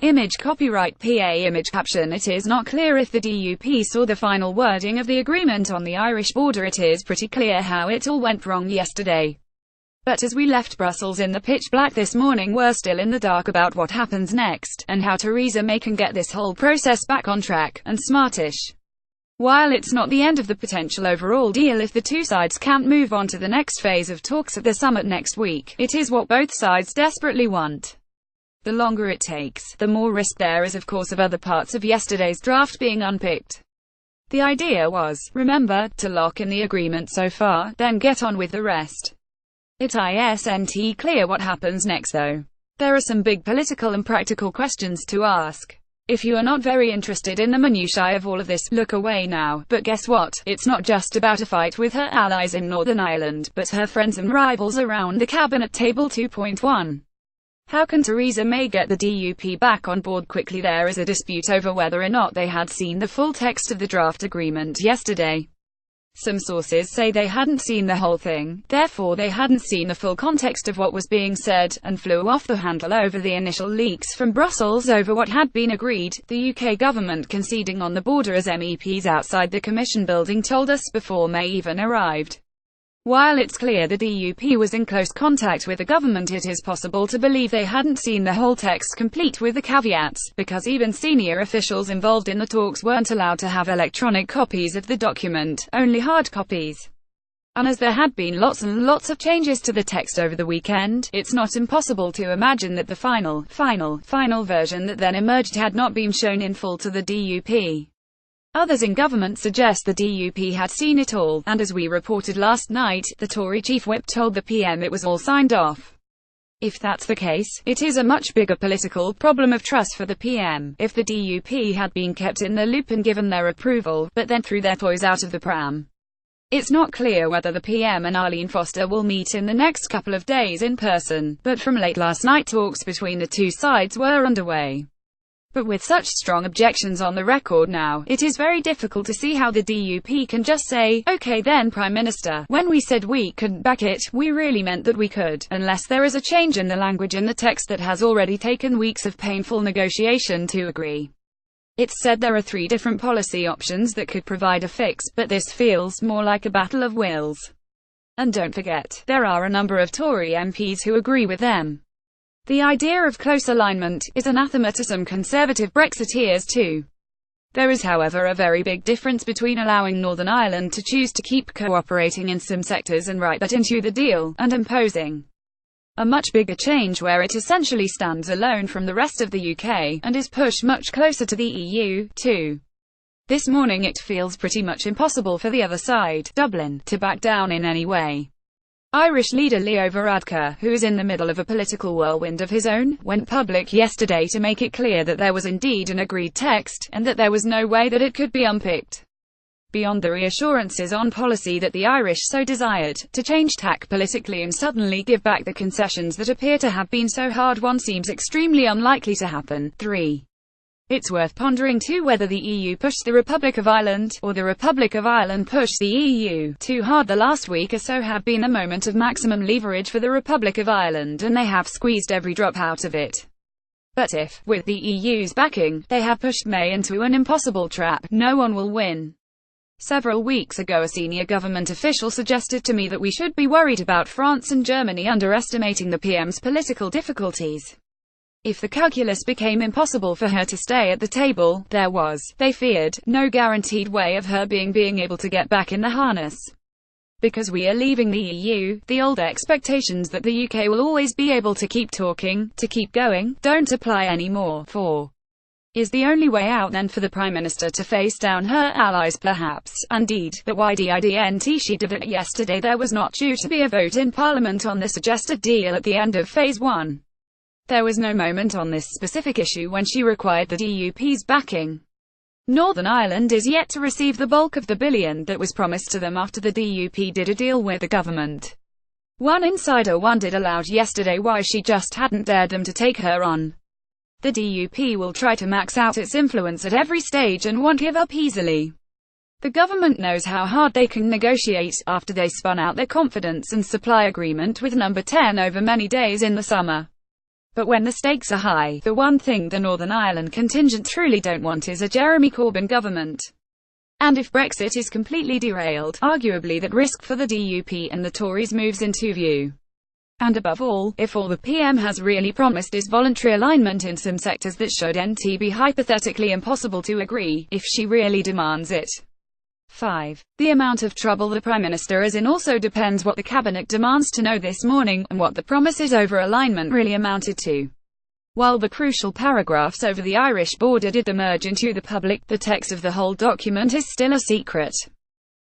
Image copyright PA image caption. It is not clear if the DUP saw the final wording of the agreement on the Irish border. It is pretty clear how it all went wrong yesterday. But as we left Brussels in the pitch black this morning, we're still in the dark about what happens next, and how Theresa May can get this whole process back on track, and smartish. While it's not the end of the potential overall deal if the two sides can't move on to the next phase of talks at the summit next week, it is what both sides desperately want. The longer it takes, the more risk there is, of course, of other parts of yesterday's draft being unpicked. The idea was, remember, to lock in the agreement so far, then get on with the rest. It isn't clear what happens next though. There are some big political and practical questions to ask. If you are not very interested in the minutiae of all of this, look away now. But guess what? It's not just about a fight with her allies in Northern Ireland, but her friends and rivals around the cabinet table. 2.1. How can Theresa May get the DUP back on board quickly? There is a dispute over whether or not they had seen the full text of the draft agreement yesterday. Some sources say they hadn't seen the whole thing, therefore they hadn't seen the full context of what was being said, and flew off the handle over the initial leaks from Brussels over what had been agreed, the UK government conceding on the border, as MEPs outside the Commission building told us before May even arrived. While it's clear the DUP was in close contact with the government, it is possible to believe they hadn't seen the whole text complete with the caveats, because even senior officials involved in the talks weren't allowed to have electronic copies of the document, only hard copies. And as there had been lots and lots of changes to the text over the weekend, it's not impossible to imagine that the final version that then emerged had not been shown in full to the DUP. Others in government suggest the DUP had seen it all, and as we reported last night, the Tory chief whip told the PM it was all signed off. If that's the case, it is a much bigger political problem of trust for the PM. If the DUP had been kept in the loop and given their approval, but then threw their toys out of the pram. It's not clear whether the PM and Arlene Foster will meet in the next couple of days in person, but from late last night talks between the two sides were underway. But with such strong objections on the record now, it is very difficult to see how the DUP can just say, "Okay then, Prime Minister, when we said we couldn't back it, we really meant that we could," unless there is a change in the language in the text that has already taken weeks of painful negotiation to agree. It's said there are 3 different policy options that could provide a fix, but this feels more like a battle of wills. And don't forget, there are a number of Tory MPs who agree with them. The idea of close alignment is anathema to some conservative Brexiteers too. There is, however, a very big difference between allowing Northern Ireland to choose to keep cooperating in some sectors and write that into the deal, and imposing a much bigger change where it essentially stands alone from the rest of the UK, and is pushed much closer to the EU, too. This morning it feels pretty much impossible for the other side, Dublin, to back down in any way. Irish leader Leo Varadkar, who is in the middle of a political whirlwind of his own, went public yesterday to make it clear that there was indeed an agreed text, and that there was no way that it could be unpicked. Beyond the reassurances on policy that the Irish so desired, to change tack politically and suddenly give back the concessions that appear to have been so hard-won seems extremely unlikely to happen. 3. It's worth pondering too whether the EU pushed the Republic of Ireland, or the Republic of Ireland pushed the EU, too hard. The last week or so have been a moment of maximum leverage for the Republic of Ireland, and they have squeezed every drop out of it. But if, with the EU's backing, they have pushed May into an impossible trap, no one will win. Several weeks ago a senior government official suggested to me that we should be worried about France and Germany underestimating the PM's political difficulties. If the calculus became impossible for her to stay at the table, there was, they feared, no guaranteed way of her being able to get back in the harness. Because we are leaving the EU, the old expectations that the UK will always be able to keep talking, to keep going, don't apply anymore. 4. Is the only way out then for the Prime Minister to face down her allies? Perhaps, indeed, but why didn't she do it yesterday? There was not due to be a vote in Parliament on the suggested deal at the end of Phase 1. There was no moment on this specific issue when she required the DUP's backing. Northern Ireland is yet to receive the bulk of the billion that was promised to them after the DUP did a deal with the government. One insider wondered aloud yesterday why she just hadn't dared them to take her on. The DUP will try to max out its influence at every stage and won't give up easily. The government knows how hard they can negotiate, after they spun out their confidence and supply agreement with Number 10 over many days in the summer. But when the stakes are high, the one thing the Northern Ireland contingent truly don't want is a Jeremy Corbyn government. And if Brexit is completely derailed, arguably that risk for the DUP and the Tories moves into view. And above all, if all the PM has really promised is voluntary alignment in some sectors that should be hypothetically impossible to agree, if she really demands it. 5. The amount of trouble the Prime Minister is in also depends what the Cabinet demands to know this morning, and what the promises over alignment really amounted to. While the crucial paragraphs over the Irish border did emerge into the public, the text of the whole document is still a secret.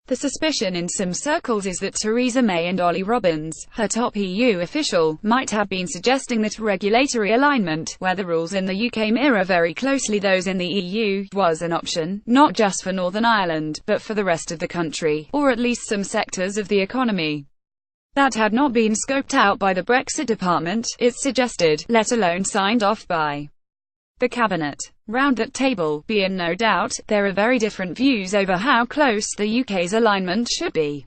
The suspicion in some circles is that Theresa May and Ollie Robbins, her top EU official, might have been suggesting that regulatory alignment, where the rules in the UK mirror very closely those in the EU, was an option, not just for Northern Ireland, but for the rest of the country, or at least some sectors of the economy. That had not been scoped out by the Brexit department, it's suggested, let alone signed off by the Cabinet. Round that table, be in no doubt, there are very different views over how close the UK's alignment should be.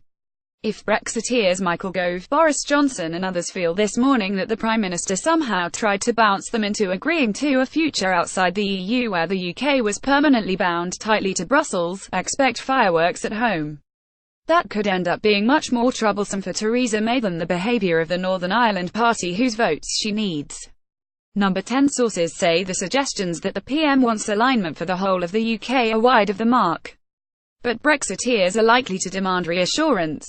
If Brexiteers Michael Gove, Boris Johnson and others feel this morning that the Prime Minister somehow tried to bounce them into agreeing to a future outside the EU where the UK was permanently bound tightly to Brussels, expect fireworks at home. That could end up being much more troublesome for Theresa May than the behaviour of the Northern Ireland Party whose votes she needs. Number 10 Sources say the suggestions that the PM wants alignment for the whole of the UK are wide of the mark. But Brexiteers are likely to demand reassurance.